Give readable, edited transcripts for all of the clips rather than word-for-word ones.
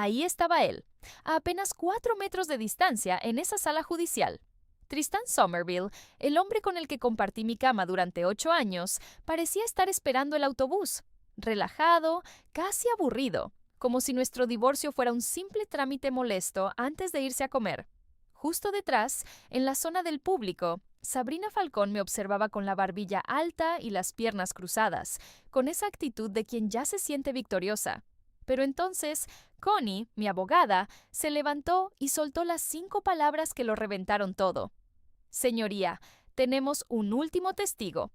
Ahí estaba él, a apenas 4 metros de distancia en esa sala judicial. Tristan Somerville, el hombre con el que compartí mi cama durante 8 años, parecía estar esperando el autobús, relajado, casi aburrido, como si nuestro divorcio fuera un simple trámite molesto antes de irse a comer. Justo detrás, en la zona del público, Sabrina Falcón me observaba con la barbilla alta y las piernas cruzadas, con esa actitud de quien ya se siente victoriosa. Pero entonces, Connie, mi abogada, se levantó y soltó las 5 palabras que lo reventaron todo. Señoría, tenemos un último testigo.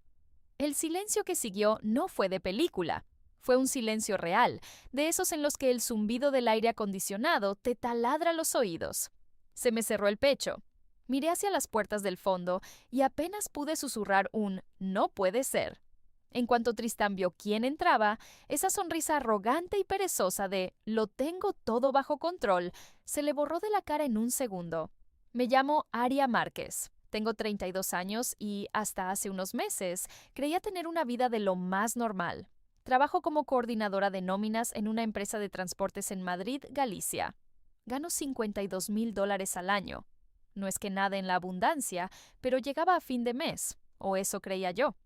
El silencio que siguió no fue de película. Fue un silencio real, de esos en los que el zumbido del aire acondicionado te taladra los oídos. Se me cerró el pecho. Miré hacia las puertas del fondo y apenas pude susurrar un «no puede ser». En cuanto Tristán vio quién entraba, esa sonrisa arrogante y perezosa de «lo tengo todo bajo control» se le borró de la cara en un segundo. Me llamo Aria Márquez. Tengo 32 años y, hasta hace unos meses, creía tener una vida de lo más normal. Trabajo como coordinadora de nóminas en una empresa de transportes en Madrid, Galicia. Gano $52,000 al año. No es que nada en la abundancia, pero llegaba a fin de mes, o eso creía yo.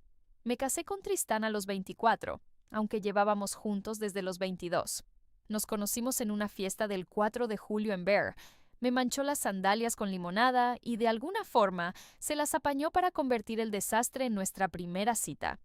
Me casé con Tristán a los 24, aunque llevábamos juntos desde los 22. Nos conocimos en una fiesta del 4 de julio en Bear. Me manchó las sandalias con limonada y de alguna forma se las apañó para convertir el desastre en nuestra primera cita.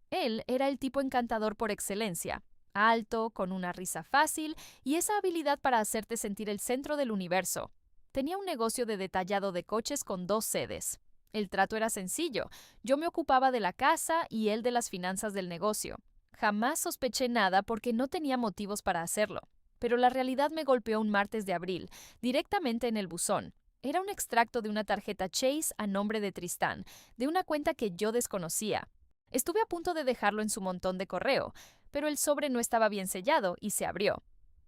Él era el tipo encantador por excelencia, alto, con una risa fácil y esa habilidad para hacerte sentir el centro del universo. Tenía un negocio de detallado de coches con 2 sedes. El trato era sencillo. Yo me ocupaba de la casa y él de las finanzas del negocio. Jamás sospeché nada porque no tenía motivos para hacerlo. Pero la realidad me golpeó un martes de abril, directamente en el buzón. Era un extracto de una tarjeta Chase a nombre de Tristán, de una cuenta que yo desconocía. Estuve a punto de dejarlo en su montón de correo, pero el sobre no estaba bien sellado y se abrió.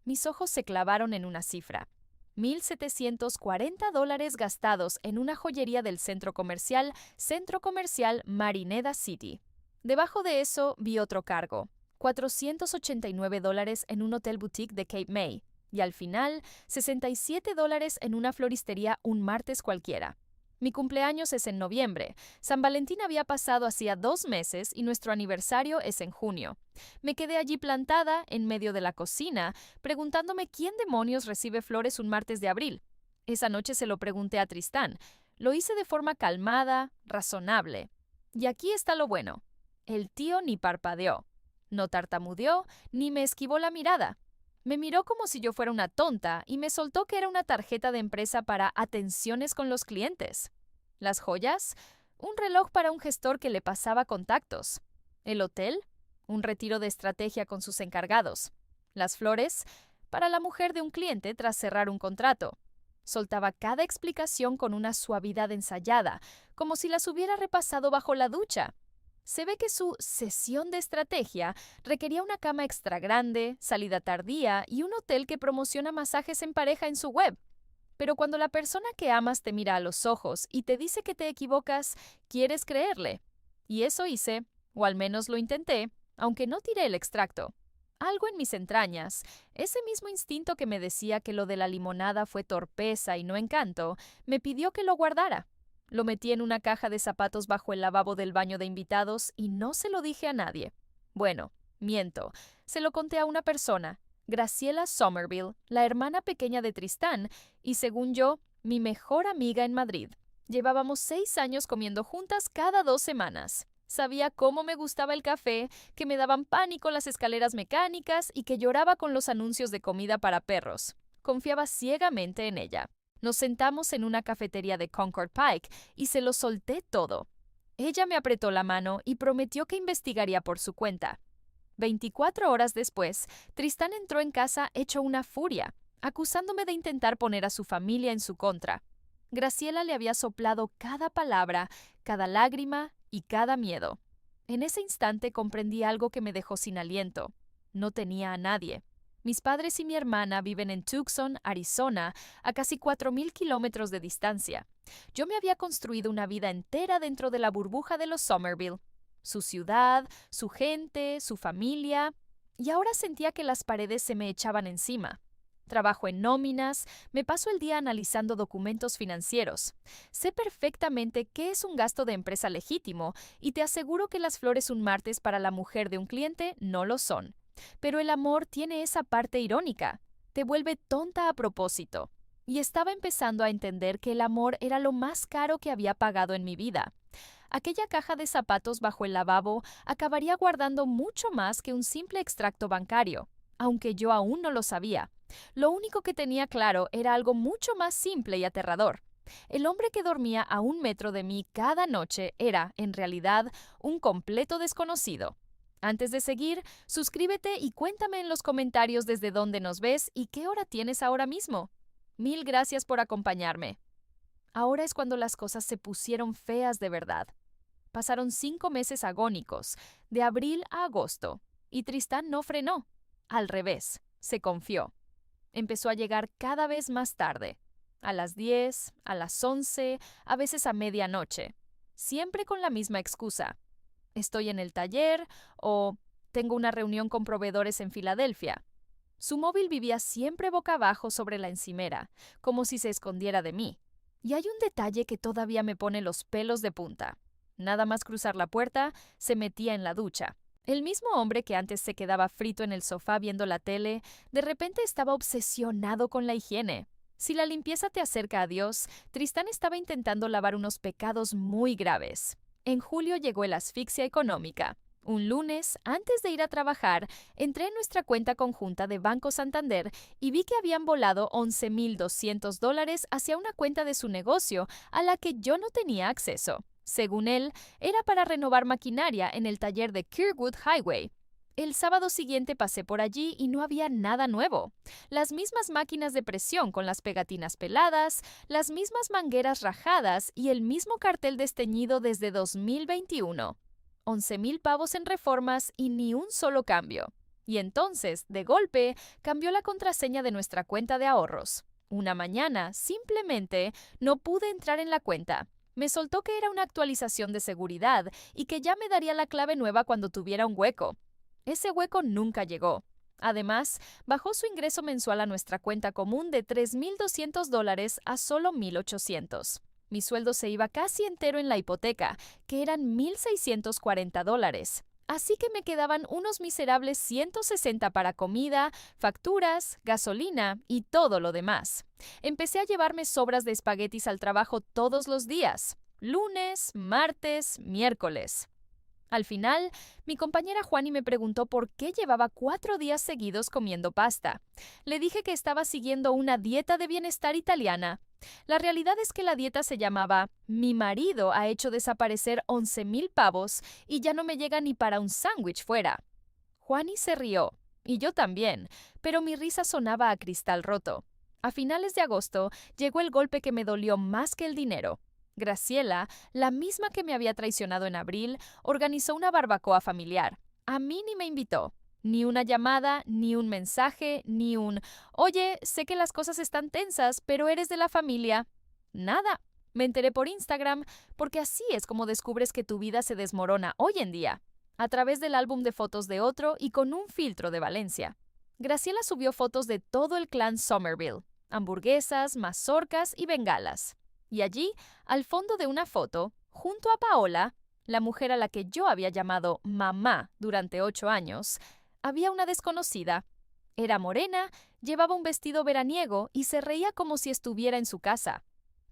Mis ojos se clavaron en una cifra. $1,740 gastados en una joyería del Centro Comercial Marineda City. Debajo de eso vi otro cargo, $489 en un hotel boutique de Cape May, y al final, $67 en una floristería un martes cualquiera. Mi cumpleaños es en noviembre, San Valentín había pasado hacía 2 meses y nuestro aniversario es en junio. Me quedé allí plantada, en medio de la cocina, preguntándome quién demonios recibe flores un martes de abril. Esa noche se lo pregunté a Tristán. Lo hice de forma calmada, razonable. Y aquí está lo bueno. El tío ni parpadeó. No tartamudeó, ni me esquivó la mirada. Me miró como si yo fuera una tonta y me soltó que era una tarjeta de empresa para atenciones con los clientes. Las joyas, un reloj para un gestor que le pasaba contactos. El hotel, un retiro de estrategia con sus encargados. Las flores, para la mujer de un cliente tras cerrar un contrato. Soltaba cada explicación con una suavidad ensayada, como si las hubiera repasado bajo la ducha. Se ve que su sesión de estrategia requería una cama extra grande, salida tardía y un hotel que promociona masajes en pareja en su web. Pero cuando la persona que amas te mira a los ojos y te dice que te equivocas, quieres creerle. Y eso hice, o al menos lo intenté, aunque no tiré el extracto. Algo en mis entrañas, ese mismo instinto que me decía que lo de la limonada fue torpeza y no encanto, me pidió que lo guardara. Lo metí en una caja de zapatos bajo el lavabo del baño de invitados y no se lo dije a nadie. Bueno, miento. Se lo conté a una persona, Graciela Somerville, la hermana pequeña de Tristán, y según yo, mi mejor amiga en Madrid. Llevábamos 6 años comiendo juntas cada 2 semanas. Sabía cómo me gustaba el café, que me daban pánico las escaleras mecánicas y que lloraba con los anuncios de comida para perros. Confiaba ciegamente en ella. Nos sentamos en una cafetería de Concord Pike y se lo solté todo. Ella me apretó la mano y prometió que investigaría por su cuenta. 24 horas después, Tristán entró en casa hecho una furia, acusándome de intentar poner a su familia en su contra. Graciela le había soplado cada palabra, cada lágrima y cada miedo. En ese instante comprendí algo que me dejó sin aliento. No tenía a nadie. Mis padres y mi hermana viven en Tucson, Arizona, a casi 4,000 kilómetros de distancia. Yo me había construido una vida entera dentro de la burbuja de los Somerville. Su ciudad, su gente, su familia. Y ahora sentía que las paredes se me echaban encima. Trabajo en nóminas, me paso el día analizando documentos financieros. Sé perfectamente qué es un gasto de empresa legítimo y te aseguro que las flores un martes para la mujer de un cliente no lo son. Pero el amor tiene esa parte irónica. Te vuelve tonta a propósito. Y estaba empezando a entender que el amor era lo más caro que había pagado en mi vida. Aquella caja de zapatos bajo el lavabo acabaría guardando mucho más que un simple extracto bancario, aunque yo aún no lo sabía. Lo único que tenía claro era algo mucho más simple y aterrador. El hombre que dormía a 1 metro de mí cada noche era, en realidad, un completo desconocido. Antes de seguir, suscríbete y cuéntame en los comentarios desde dónde nos ves y qué hora tienes ahora mismo. Mil gracias por acompañarme. Ahora es cuando las cosas se pusieron feas de verdad. Pasaron 5 meses agónicos, de abril a agosto, y Tristán no frenó. Al revés, se confió. Empezó a llegar cada vez más tarde, a las 10, a las 11, a veces a medianoche, siempre con la misma excusa. Estoy en el taller o tengo una reunión con proveedores en Filadelfia. Su móvil vivía siempre boca abajo sobre la encimera, como si se escondiera de mí. Y hay un detalle que todavía me pone los pelos de punta. Nada más cruzar la puerta, se metía en la ducha. El mismo hombre que antes se quedaba frito en el sofá viendo la tele, de repente estaba obsesionado con la higiene. Si la limpieza te acerca a Dios, Tristán estaba intentando lavar unos pecados muy graves. En julio llegó la asfixia económica. Un lunes, antes de ir a trabajar, entré en nuestra cuenta conjunta de Banco Santander y vi que habían volado $11,200 hacia una cuenta de su negocio a la que yo no tenía acceso. Según él, era para renovar maquinaria en el taller de Kirkwood Highway. El sábado siguiente pasé por allí y no había nada nuevo. Las mismas máquinas de presión con las pegatinas peladas, las mismas mangueras rajadas y el mismo cartel desteñido desde 2021. 11,000 pavos en reformas y ni un solo cambio. Y entonces, de golpe, cambió la contraseña de nuestra cuenta de ahorros. Una mañana, simplemente, no pude entrar en la cuenta. Me soltó que era una actualización de seguridad y que ya me daría la clave nueva cuando tuviera un hueco. Ese hueco nunca llegó. Además, bajó su ingreso mensual a nuestra cuenta común de $3,200 a solo $1,800. Mi sueldo se iba casi entero en la hipoteca, que eran $1,640. Así que me quedaban unos miserables 160 para comida, facturas, gasolina y todo lo demás. Empecé a llevarme sobras de espaguetis al trabajo todos los días, lunes, martes, miércoles. Al final, mi compañera Juani me preguntó por qué llevaba 4 días seguidos comiendo pasta. Le dije que estaba siguiendo una dieta de bienestar italiana. La realidad es que la dieta se llamaba "Mi marido ha hecho desaparecer 11,000 pavos y ya no me llega ni para un sándwich fuera". Juani se rió, y yo también, pero mi risa sonaba a cristal roto. A finales de agosto llegó el golpe que me dolió más que el dinero. Graciela, la misma que me había traicionado en abril, organizó una barbacoa familiar. A mí ni me invitó. Ni una llamada, ni un mensaje, ni un "Oye, sé que las cosas están tensas, pero eres de la familia". Nada. Me enteré por Instagram, porque así es como descubres que tu vida se desmorona hoy en día, a través del álbum de fotos de otro y con un filtro de Valencia. Graciela subió fotos de todo el clan Somerville, hamburguesas, mazorcas y bengalas. Y allí, al fondo de una foto, junto a Paola, la mujer a la que yo había llamado mamá durante 8 años, había una desconocida. Era morena, llevaba un vestido veraniego y se reía como si estuviera en su casa.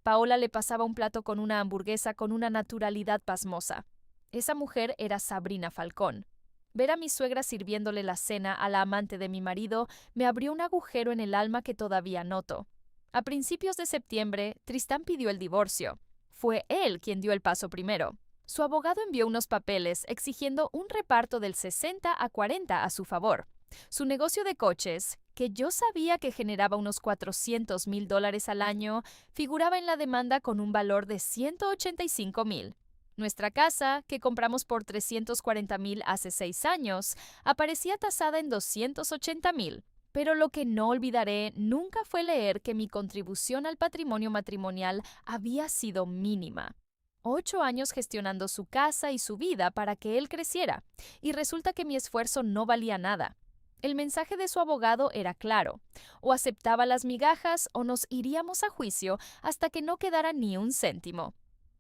Paola le pasaba un plato con una hamburguesa con una naturalidad pasmosa. Esa mujer era Sabrina Falcón. Ver a mi suegra sirviéndole la cena a la amante de mi marido me abrió un agujero en el alma que todavía noto. A principios de septiembre, Tristán pidió el divorcio. Fue él quien dio el paso primero. Su abogado envió unos papeles exigiendo un reparto del 60-40 a su favor. Su negocio de coches, que yo sabía que generaba unos $400,000 al año, figuraba en la demanda con un valor de $185,000. Nuestra casa, que compramos por $340,000 hace 6 años, aparecía tasada en $280,000. Pero lo que no olvidaré nunca fue leer que mi contribución al patrimonio matrimonial había sido mínima. 8 años gestionando su casa y su vida para que él creciera, y resulta que mi esfuerzo no valía nada. El mensaje de su abogado era claro: o aceptaba las migajas o nos iríamos a juicio hasta que no quedara ni un céntimo.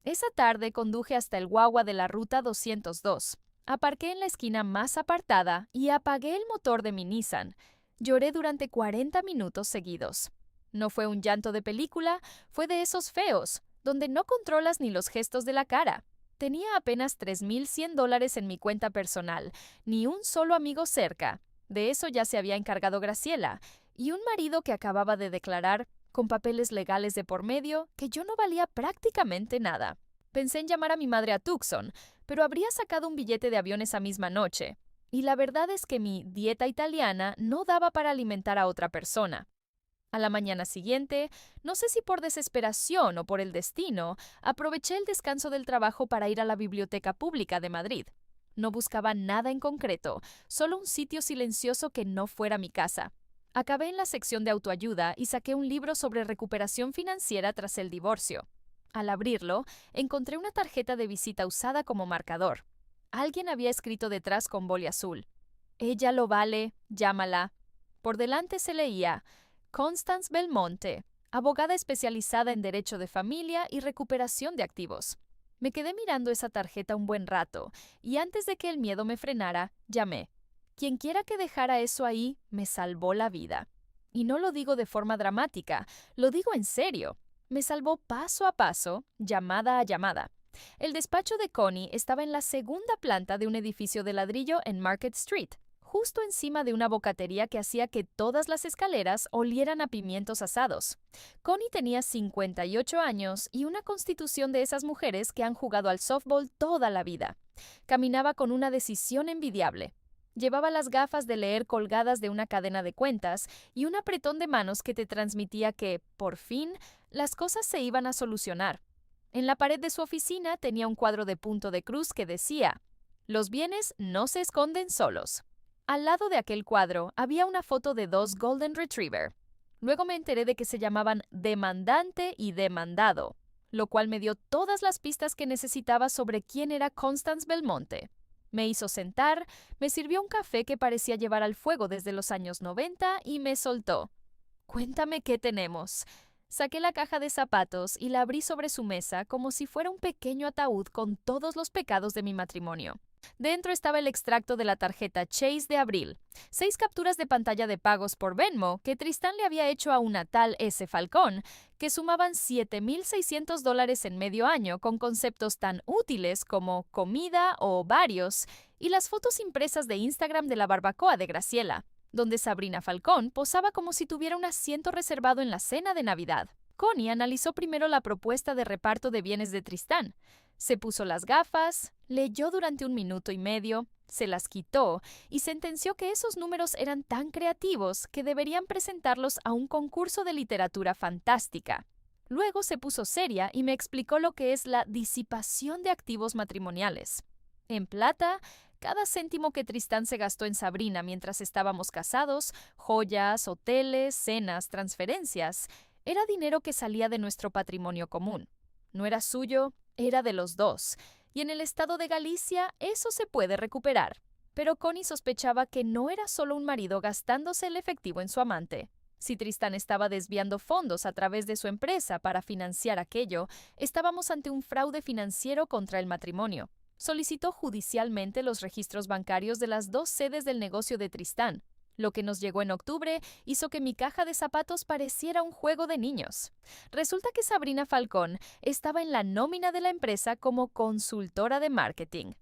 Esa tarde conduje hasta el guagua de la ruta 202. Aparqué en la esquina más apartada y apagué el motor de mi Nissan. Lloré durante 40 minutos seguidos. No fue un llanto de película, fue de esos feos, donde no controlas ni los gestos de la cara. Tenía apenas $3,100 en mi cuenta personal, ni un solo amigo cerca. De eso ya se había encargado Graciela, y un marido que acababa de declarar, con papeles legales de por medio, que yo no valía prácticamente nada. Pensé en llamar a mi madre a Tucson, pero habría sacado un billete de avión esa misma noche. Y la verdad es que mi dieta italiana no daba para alimentar a otra persona. A la mañana siguiente, no sé si por desesperación o por el destino, aproveché el descanso del trabajo para ir a la Biblioteca Pública de Madrid. No buscaba nada en concreto, solo un sitio silencioso que no fuera mi casa. Acabé en la sección de autoayuda y saqué un libro sobre recuperación financiera tras el divorcio. Al abrirlo, encontré una tarjeta de visita usada como marcador. Alguien había escrito detrás con boli azul: «Ella lo vale, llámala». Por delante se leía: «Constance Belmonte, abogada especializada en derecho de familia y recuperación de activos». Me quedé mirando esa tarjeta un buen rato, y antes de que el miedo me frenara, llamé. Quienquiera que dejara eso ahí me salvó la vida. Y no lo digo de forma dramática, lo digo en serio. Me salvó paso a paso, llamada a llamada. El despacho de Connie estaba en la segunda planta de un edificio de ladrillo en Market Street, justo encima de una bocatería que hacía que todas las escaleras olieran a pimientos asados. Connie tenía 58 años y una constitución de esas mujeres que han jugado al softball toda la vida. Caminaba con una decisión envidiable. Llevaba las gafas de leer colgadas de una cadena de cuentas y un apretón de manos que te transmitía que, por fin, las cosas se iban a solucionar. En la pared de su oficina tenía un cuadro de punto de cruz que decía: «Los bienes no se esconden solos». Al lado de aquel cuadro había una foto de dos Golden Retriever. Luego me enteré de que se llamaban demandante y demandado, lo cual me dio todas las pistas que necesitaba sobre quién era Constance Belmonte. Me hizo sentar, me sirvió un café que parecía llevar al fuego desde los años 90 y me soltó. «Cuéntame qué tenemos». Saqué la caja de zapatos y la abrí sobre su mesa como si fuera un pequeño ataúd con todos los pecados de mi matrimonio. Dentro estaba el extracto de la tarjeta Chase de abril, 6 capturas de pantalla de pagos por Venmo que Tristán le había hecho a una tal S. Falcón, que sumaban $7,600 en medio año con conceptos tan útiles como comida o varios, y las fotos impresas de Instagram de la barbacoa de Graciela, donde Sabrina Falcón posaba como si tuviera un asiento reservado en la cena de Navidad. Connie analizó primero la propuesta de reparto de bienes de Tristán. Se puso las gafas, leyó durante 1 minuto y medio, se las quitó y sentenció que esos números eran tan creativos que deberían presentarlos a un concurso de literatura fantástica. Luego se puso seria y me explicó lo que es la disipación de activos matrimoniales. En plata, cada céntimo que Tristán se gastó en Sabrina mientras estábamos casados, joyas, hoteles, cenas, transferencias, era dinero que salía de nuestro patrimonio común. No era suyo, era de los dos, y en el estado de Galicia eso se puede recuperar. Pero Connie sospechaba que no era solo un marido gastándose el efectivo en su amante. Si Tristán estaba desviando fondos a través de su empresa para financiar aquello, estábamos ante un fraude financiero contra el matrimonio. Solicitó judicialmente los registros bancarios de las 2 sedes del negocio de Tristán. Lo que nos llegó en octubre hizo que mi caja de zapatos pareciera un juego de niños. Resulta que Sabrina Falcón estaba en la nómina de la empresa como consultora de marketing.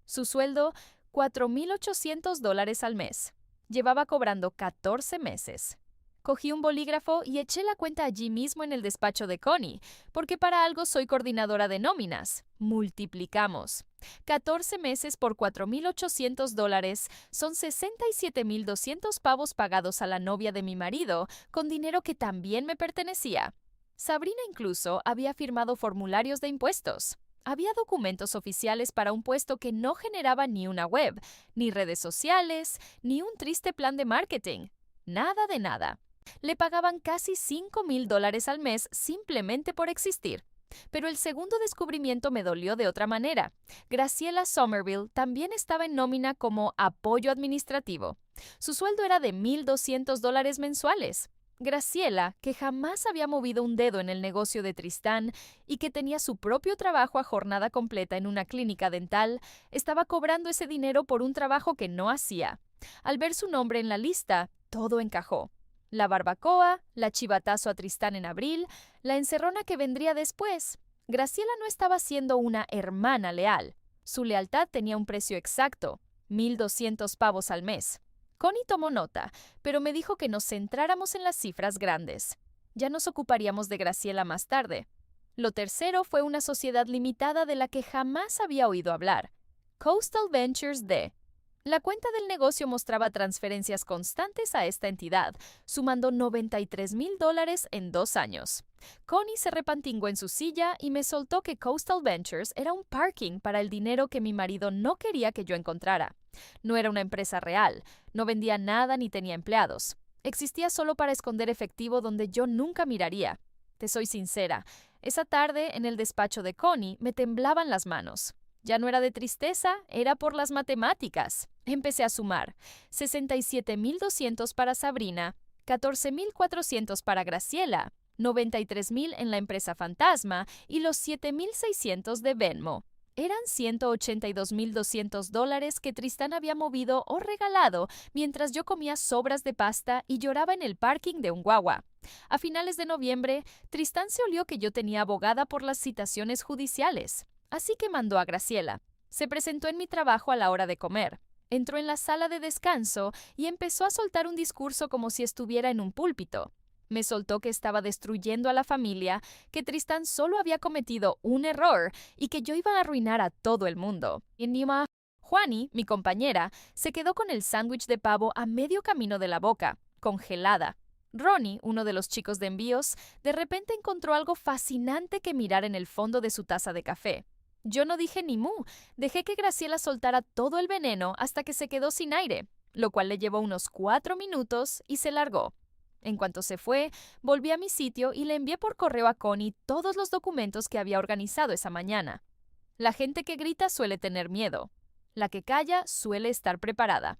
Su sueldo, $4,800 al mes. Llevaba cobrando 14 meses. Cogí un bolígrafo y eché la cuenta allí mismo en el despacho de Connie, porque para algo soy coordinadora de nóminas. Multiplicamos. 14 meses por $4,800 son 67,200 pavos pagados a la novia de mi marido, con dinero que también me pertenecía. Sabrina incluso había firmado formularios de impuestos. Había documentos oficiales para un puesto que no generaba ni una web, ni redes sociales, ni un triste plan de marketing. Nada de nada. Le pagaban casi $5,000 al mes simplemente por existir. Pero el segundo descubrimiento me dolió de otra manera. Graciela Somerville también estaba en nómina como apoyo administrativo. Su sueldo era de $1,200 mensuales. Graciela, que jamás había movido un dedo en el negocio de Tristán y que tenía su propio trabajo a jornada completa en una clínica dental, estaba cobrando ese dinero por un trabajo que no hacía. Al ver su nombre en la lista, todo encajó. La barbacoa, la chivatazo a Tristán en abril, la encerrona que vendría después. Graciela no estaba siendo una hermana leal. Su lealtad tenía un precio exacto, 1,200 pavos al mes. Connie tomó nota, pero me dijo que nos centráramos en las cifras grandes. Ya nos ocuparíamos de Graciela más tarde. Lo tercero fue una sociedad limitada de la que jamás había oído hablar, Coastal Ventures D. La cuenta del negocio mostraba transferencias constantes a esta entidad, sumando $93,000 en 2 años. Connie se repantingó en su silla y me soltó que Coastal Ventures era un parking para el dinero que mi marido no quería que yo encontrara. No era una empresa real, no vendía nada ni tenía empleados. Existía solo para esconder efectivo donde yo nunca miraría. Te soy sincera, esa tarde en el despacho de Connie me temblaban las manos. Ya no era de tristeza, era por las matemáticas. Empecé a sumar. 67,200 para Sabrina, 14,400 para Graciela, 93,000 en la empresa fantasma y los 7,600 de Venmo. Eran $182,200 que Tristán había movido o regalado mientras yo comía sobras de pasta y lloraba en el parking de un guagua. A finales de noviembre, Tristán se olió que yo tenía abogada por las citaciones judiciales. Así que mandó a Graciela. Se presentó en mi trabajo a la hora de comer. Entró en la sala de descanso y empezó a soltar un discurso como si estuviera en un púlpito. Me soltó que estaba destruyendo a la familia, que Tristán solo había cometido un error y que yo iba a arruinar a todo el mundo. Y Nima, Juani, mi compañera, se quedó con el sándwich de pavo a medio camino de la boca, congelada. Ronnie, uno de los chicos de envíos, de repente encontró algo fascinante que mirar en el fondo de su taza de café. Yo no dije ni mu, dejé que Graciela soltara todo el veneno hasta que se quedó sin aire, lo cual le llevó unos 4 minutos y se largó. En cuanto se fue, volví a mi sitio y le envié por correo a Connie todos los documentos que había organizado esa mañana. La gente que grita suele tener miedo. La que calla suele estar preparada.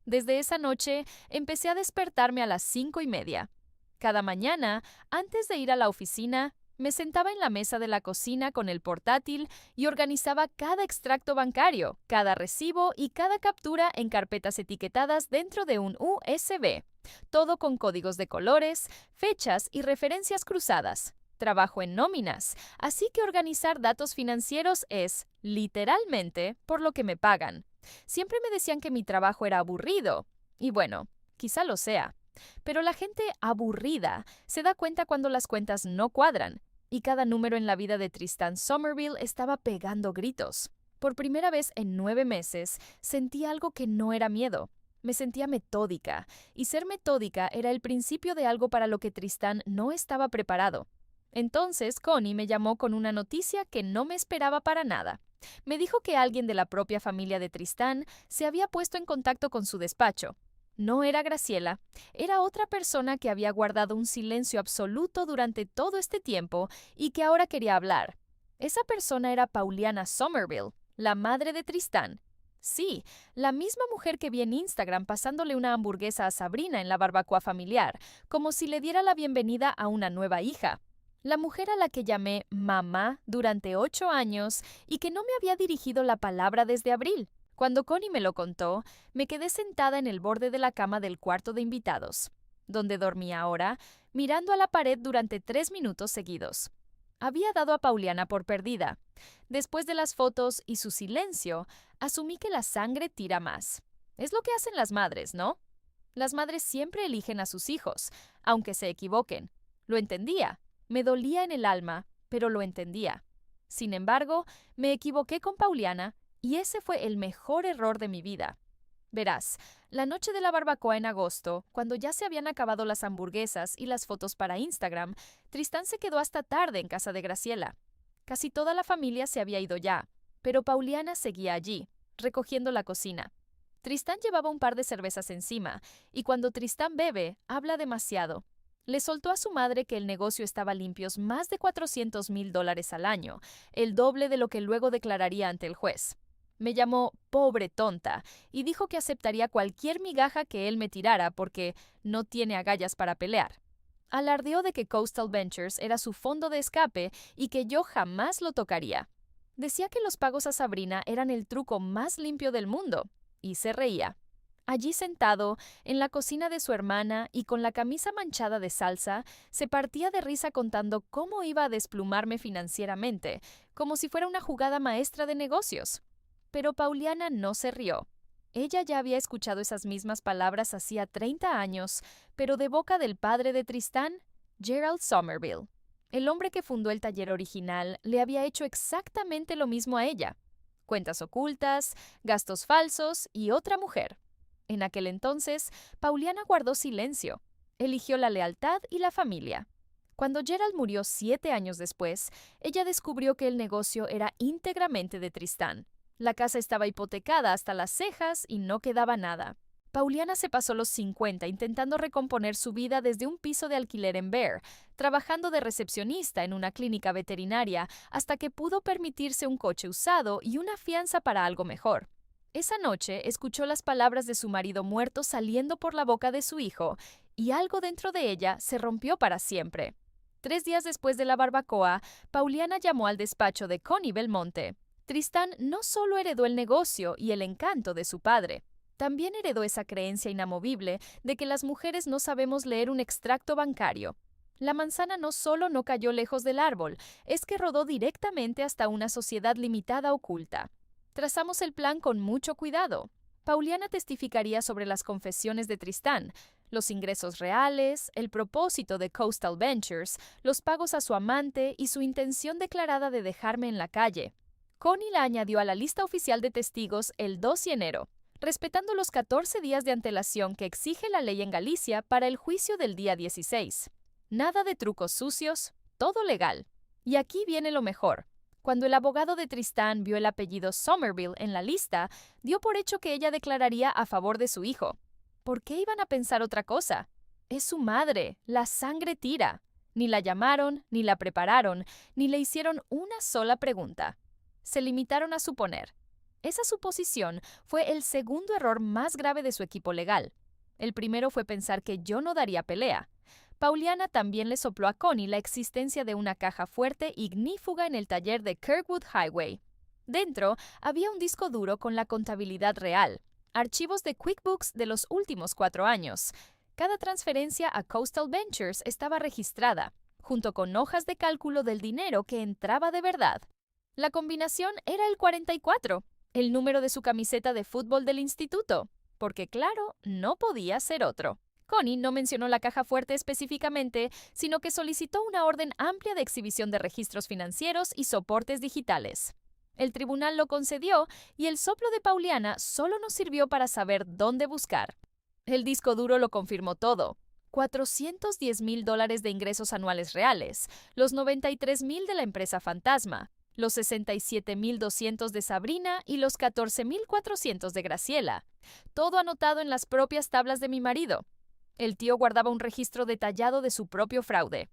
Desde esa noche, empecé a despertarme a las 5:30. Cada mañana, antes de ir a la oficina, me sentaba en la mesa de la cocina con el portátil y organizaba cada extracto bancario, cada recibo y cada captura en carpetas etiquetadas dentro de un USB. Todo con códigos de colores, fechas y referencias cruzadas. Trabajo en nóminas, así que organizar datos financieros es, literalmente, por lo que me pagan. Siempre me decían que mi trabajo era aburrido. Y bueno, quizá lo sea. Pero la gente aburrida se da cuenta cuando las cuentas no cuadran. Y cada número en la vida de Tristán Somerville estaba pegando gritos. Por primera vez en 9 meses, sentí algo que no era miedo. Me sentía metódica. Y ser metódica era el principio de algo para lo que Tristán no estaba preparado. Entonces, Connie me llamó con una noticia que no me esperaba para nada. Me dijo que alguien de la propia familia de Tristán se había puesto en contacto con su despacho. No era Graciela, era otra persona que había guardado un silencio absoluto durante todo este tiempo y que ahora quería hablar. Esa persona era Pauliana Somerville, la madre de Tristán. Sí, la misma mujer que vi en Instagram pasándole una hamburguesa a Sabrina en la barbacoa familiar, como si le diera la bienvenida a una nueva hija. La mujer a la que llamé mamá durante 8 años y que no me había dirigido la palabra desde abril. Cuando Connie me lo contó, me quedé sentada en el borde de la cama del cuarto de invitados, donde dormía ahora, mirando a la pared durante 3 minutos seguidos. Había dado a Pauliana por perdida. Después de las fotos y su silencio, asumí que la sangre tira más. Es lo que hacen las madres, ¿no? Las madres siempre eligen a sus hijos, aunque se equivoquen. Lo entendía. Me dolía en el alma, pero lo entendía. Sin embargo, me equivoqué con Pauliana y ese fue el mejor error de mi vida. Verás, la noche de la barbacoa en agosto, cuando ya se habían acabado las hamburguesas y las fotos para Instagram, Tristán se quedó hasta tarde en casa de Graciela. Casi toda la familia se había ido ya, pero Pauliana seguía allí, recogiendo la cocina. Tristán llevaba un par de cervezas encima, y cuando Tristán bebe, habla demasiado. Le soltó a su madre que el negocio estaba limpios más de $400,000 al año, el doble de lo que luego declararía ante el juez. Me llamó pobre tonta y dijo que aceptaría cualquier migaja que él me tirara porque no tiene agallas para pelear. Alardeó de que Coastal Ventures era su fondo de escape y que yo jamás lo tocaría. Decía que los pagos a Sabrina eran el truco más limpio del mundo, y se reía. Allí sentado, en la cocina de su hermana y con la camisa manchada de salsa, se partía de risa contando cómo iba a desplumarme financieramente, como si fuera una jugada maestra de negocios. Pero Pauliana no se rió. Ella ya había escuchado esas mismas palabras hacía 30 años, pero de boca del padre de Tristán, Gerald Somerville. El hombre que fundó el taller original le había hecho exactamente lo mismo a ella. Cuentas ocultas, gastos falsos y otra mujer. En aquel entonces, Pauliana guardó silencio. Eligió la lealtad y la familia. Cuando Gerald murió 7 años después, ella descubrió que el negocio era íntegramente de Tristán. La casa estaba hipotecada hasta las cejas y no quedaba nada. Pauliana se pasó los 50 intentando recomponer su vida desde un piso de alquiler en Bear, trabajando de recepcionista en una clínica veterinaria, hasta que pudo permitirse un coche usado y una fianza para algo mejor. Esa noche escuchó las palabras de su marido muerto saliendo por la boca de su hijo, y algo dentro de ella se rompió para siempre. 3 días después de la barbacoa, Pauliana llamó al despacho de Connie Belmonte. Tristán no solo heredó el negocio y el encanto de su padre, también heredó esa creencia inamovible de que las mujeres no sabemos leer un extracto bancario. La manzana no solo no cayó lejos del árbol, es que rodó directamente hasta una sociedad limitada oculta. Trazamos el plan con mucho cuidado. Pauliana testificaría sobre las confesiones de Tristán, los ingresos reales, el propósito de Coastal Ventures, los pagos a su amante y su intención declarada de dejarme en la calle. Connie la añadió a la lista oficial de testigos el 2 de enero, respetando los 14 días de antelación que exige la ley en Galicia para el juicio del día 16. Nada de trucos sucios, todo legal. Y aquí viene lo mejor. Cuando el abogado de Tristán vio el apellido Somerville en la lista, dio por hecho que ella declararía a favor de su hijo. ¿Por qué iban a pensar otra cosa? Es su madre, la sangre tira. Ni la llamaron, ni la prepararon, ni le hicieron una sola pregunta. Se limitaron a suponer. Esa suposición fue el segundo error más grave de su equipo legal. El primero fue pensar que yo no daría pelea. Pauliana también le sopló a Connie la existencia de una caja fuerte ignífuga en el taller de Kirkwood Highway. Dentro había un disco duro con la contabilidad real, archivos de QuickBooks de los últimos 4 años. Cada transferencia a Coastal Ventures estaba registrada, junto con hojas de cálculo del dinero que entraba de verdad. La combinación era el 44, el número de su camiseta de fútbol del instituto, porque claro, no podía ser otro. Connie no mencionó la caja fuerte específicamente, sino que solicitó una orden amplia de exhibición de registros financieros y soportes digitales. El tribunal lo concedió y el soplo de Pauliana solo nos sirvió para saber dónde buscar. El disco duro lo confirmó todo. $410,000 de ingresos anuales reales, los 93,000 de la empresa fantasma, los 67,200 de Sabrina y los 14,400 de Graciela. Todo anotado en las propias tablas de mi marido. El tío guardaba un registro detallado de su propio fraude.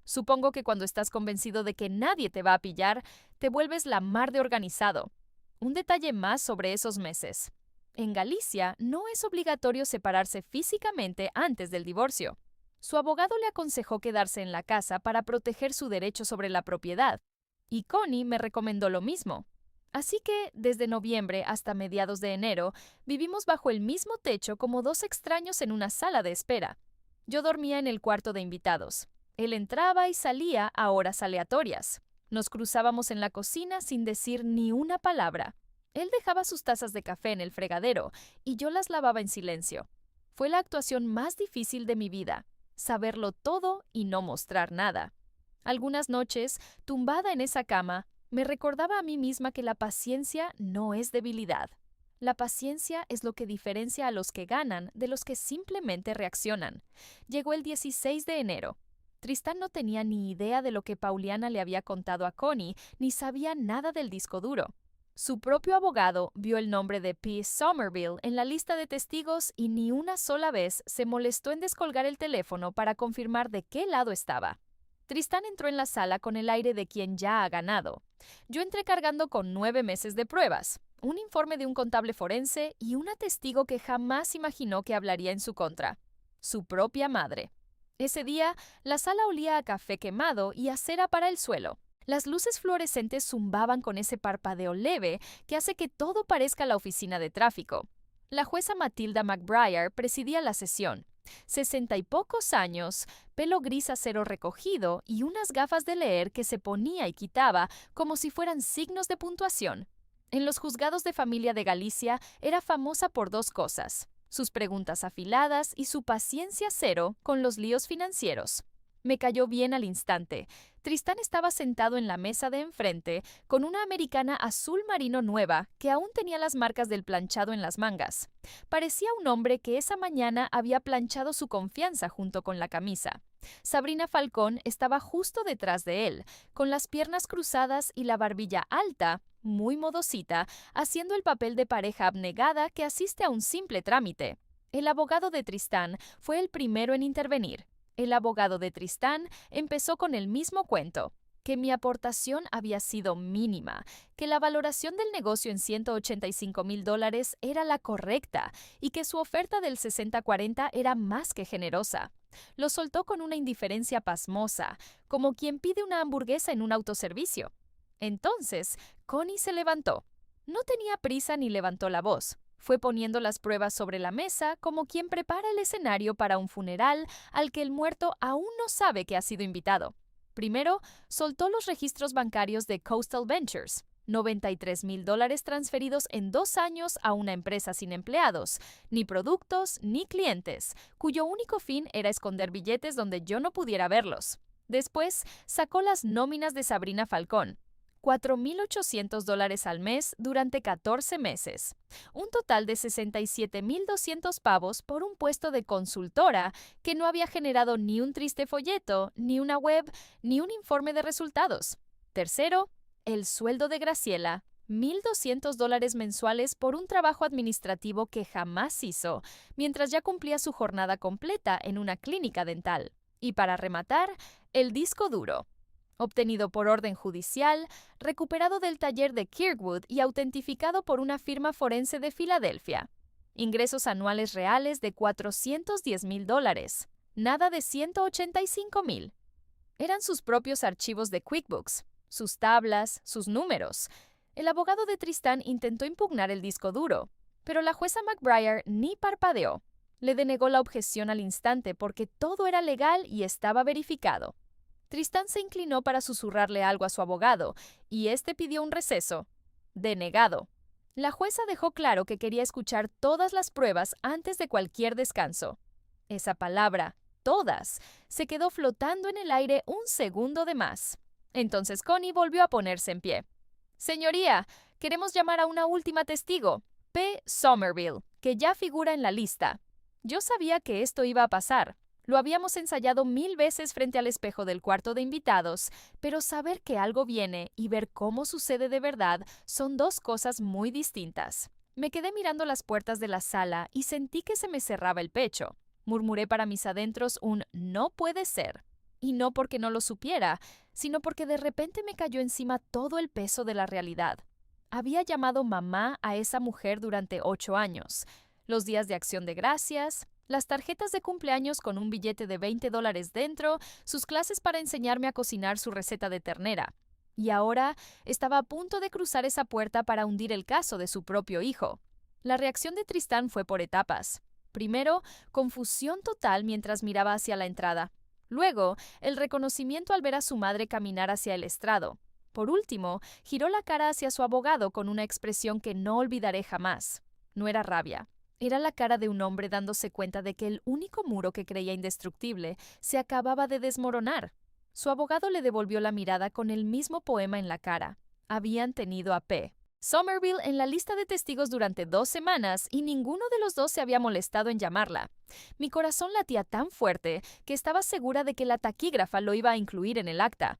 Supongo que cuando estás convencido de que nadie te va a pillar, te vuelves la mar de organizado. Un detalle más sobre esos meses. En Galicia no es obligatorio separarse físicamente antes del divorcio. Su abogado le aconsejó quedarse en la casa para proteger su derecho sobre la propiedad. Y Connie me recomendó lo mismo. Así que, desde noviembre hasta mediados de enero, vivimos bajo el mismo techo como 2 extraños en una sala de espera. Yo dormía en el cuarto de invitados. Él entraba y salía a horas aleatorias. Nos cruzábamos en la cocina sin decir ni una palabra. Él dejaba sus tazas de café en el fregadero y yo las lavaba en silencio. Fue la actuación más difícil de mi vida, saberlo todo y no mostrar nada. Algunas noches, tumbada en esa cama, me recordaba a mí misma que la paciencia no es debilidad. La paciencia es lo que diferencia a los que ganan de los que simplemente reaccionan. Llegó el 16 de enero. Tristán no tenía ni idea de lo que Pauliana le había contado a Connie, ni sabía nada del disco duro. Su propio abogado vio el nombre de P. Somerville en la lista de testigos y ni una sola vez se molestó en descolgar el teléfono para confirmar de qué lado estaba. Tristán entró en la sala con el aire de quien ya ha ganado. Yo entré cargando con 9 meses de pruebas, un informe de un contable forense y una testigo que jamás imaginó que hablaría en su contra: su propia madre. Ese día, la sala olía a café quemado y a cera para el suelo. Las luces fluorescentes zumbaban con ese parpadeo leve que hace que todo parezca la oficina de tráfico. La jueza Matilda McBriar presidía la sesión. 60 y pocos años, pelo gris acero recogido y unas gafas de leer que se ponía y quitaba como si fueran signos de puntuación. En los juzgados de familia de Galicia era famosa por dos cosas: sus preguntas afiladas y su paciencia cero con los líos financieros. Me cayó bien al instante. Tristán estaba sentado en la mesa de enfrente con una americana azul marino nueva que aún tenía las marcas del planchado en las mangas. Parecía un hombre que esa mañana había planchado su confianza junto con la camisa. Sabrina Falcón estaba justo detrás de él, con las piernas cruzadas y la barbilla alta, muy modosita, haciendo el papel de pareja abnegada que asiste a un simple trámite. El abogado de Tristán fue el primero en intervenir. El abogado de Tristán empezó con el mismo cuento: que mi aportación había sido mínima, que la valoración del negocio en $185,000 era la correcta y que su oferta del 60-40 era más que generosa. Lo soltó con una indiferencia pasmosa, como quien pide una hamburguesa en un autoservicio. Entonces, Connie se levantó. No tenía prisa ni levantó la voz. Fue poniendo las pruebas sobre la mesa como quien prepara el escenario para un funeral al que el muerto aún no sabe que ha sido invitado. Primero, soltó los registros bancarios de Coastal Ventures, $93,000 transferidos en 2 años a una empresa sin empleados, ni productos, ni clientes, cuyo único fin era esconder billetes donde yo no pudiera verlos. Después, sacó las nóminas de Sabrina Falcón: $4,800 al mes durante 14 meses. Un total de 67,200 pavos por un puesto de consultora que no había generado ni un triste folleto, ni una web, ni un informe de resultados. Tercero, el sueldo de Graciela: $1,200 mensuales por un trabajo administrativo que jamás hizo, mientras ya cumplía su jornada completa en una clínica dental. Y para rematar, el disco duro, obtenido por orden judicial, recuperado del taller de Kirkwood y autentificado por una firma forense de Filadelfia. Ingresos anuales reales de $410,000, nada de $185,000. Eran sus propios archivos de QuickBooks, sus tablas, sus números. El abogado de Tristán intentó impugnar el disco duro, pero la jueza McBriar ni parpadeó. Le denegó la objeción al instante porque todo era legal y estaba verificado. Tristán se inclinó para susurrarle algo a su abogado, y éste pidió un receso. Denegado. La jueza dejó claro que quería escuchar todas las pruebas antes de cualquier descanso. Esa palabra, todas, se quedó flotando en el aire un segundo de más. Entonces Connie volvió a ponerse en pie. «Señoría, queremos llamar a una última testigo, P. Somerville, que ya figura en la lista». Yo sabía que esto iba a pasar. Lo habíamos ensayado 1000 veces frente al espejo del cuarto de invitados, pero saber que algo viene y ver cómo sucede de verdad son dos cosas muy distintas. Me quedé mirando las puertas de la sala y sentí que se me cerraba el pecho. Murmuré para mis adentros un «no puede ser». Y no porque no lo supiera, sino porque de repente me cayó encima todo el peso de la realidad. Había llamado mamá a esa mujer durante 8 años. Los días de Acción de Gracias, las tarjetas de cumpleaños con un billete de $20 dentro, sus clases para enseñarme a cocinar su receta de ternera. Y ahora estaba a punto de cruzar esa puerta para hundir el caso de su propio hijo. La reacción de Tristán fue por etapas. Primero, confusión total mientras miraba hacia la entrada. Luego, el reconocimiento al ver a su madre caminar hacia el estrado. Por último, giró la cara hacia su abogado con una expresión que no olvidaré jamás. No era rabia. Era la cara de un hombre dándose cuenta de que el único muro que creía indestructible se acababa de desmoronar. Su abogado le devolvió la mirada con el mismo poema en la cara. Habían tenido a P. Somerville en la lista de testigos durante 2 semanas y ninguno de los dos se había molestado en llamarla. Mi corazón latía tan fuerte que estaba segura de que la taquígrafa lo iba a incluir en el acta.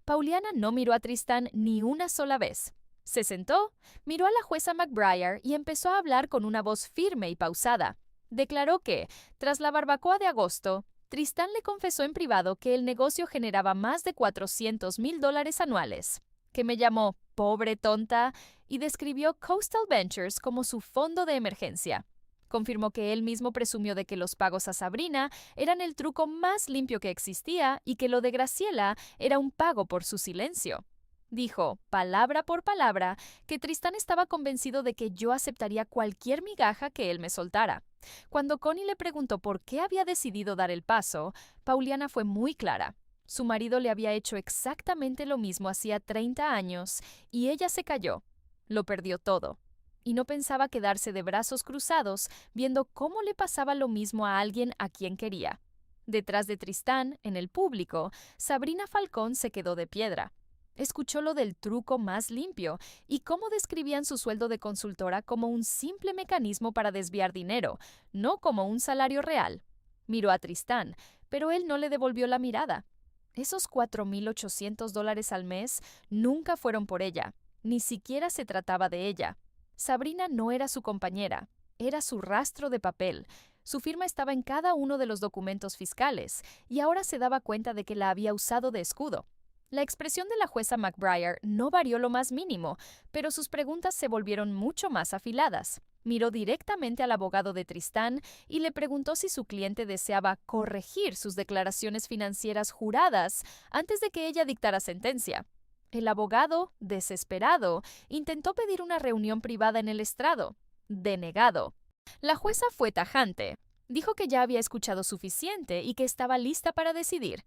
Pauliana no miró a Tristán ni una sola vez. Se sentó, miró a la jueza McBrayer y empezó a hablar con una voz firme y pausada. Declaró que, tras la barbacoa de agosto, Tristán le confesó en privado que el negocio generaba más de $400,000 anuales, que me llamó pobre tonta y describió Coastal Ventures como su fondo de emergencia. Confirmó que él mismo presumió de que los pagos a Sabrina eran el truco más limpio que existía y que lo de Graciela era un pago por su silencio. Dijo, palabra por palabra, que Tristán estaba convencido de que yo aceptaría cualquier migaja que él me soltara. Cuando Connie le preguntó por qué había decidido dar el paso, Pauliana fue muy clara. Su marido le había hecho exactamente lo mismo hacía 30 años y ella se cayó. Lo perdió todo. Y no pensaba quedarse de brazos cruzados viendo cómo le pasaba lo mismo a alguien a quien quería. Detrás de Tristán, en el público, Sabrina Falcón se quedó de piedra. Escuchó lo del truco más limpio y cómo describían su sueldo de consultora como un simple mecanismo para desviar dinero, no como un salario real. Miró a Tristán, pero él no le devolvió la mirada. Esos $4,800 al mes nunca fueron por ella, ni siquiera se trataba de ella. Sabrina no era su compañera, era su rastro de papel. Su firma estaba en cada uno de los documentos fiscales y ahora se daba cuenta de que la había usado de escudo. La expresión de la jueza McBrayer no varió lo más mínimo, pero sus preguntas se volvieron mucho más afiladas. Miró directamente al abogado de Tristán y le preguntó si su cliente deseaba corregir sus declaraciones financieras juradas antes de que ella dictara sentencia. El abogado, desesperado, intentó pedir una reunión privada en el estrado. Denegado. La jueza fue tajante. Dijo que ya había escuchado suficiente y que estaba lista para decidir.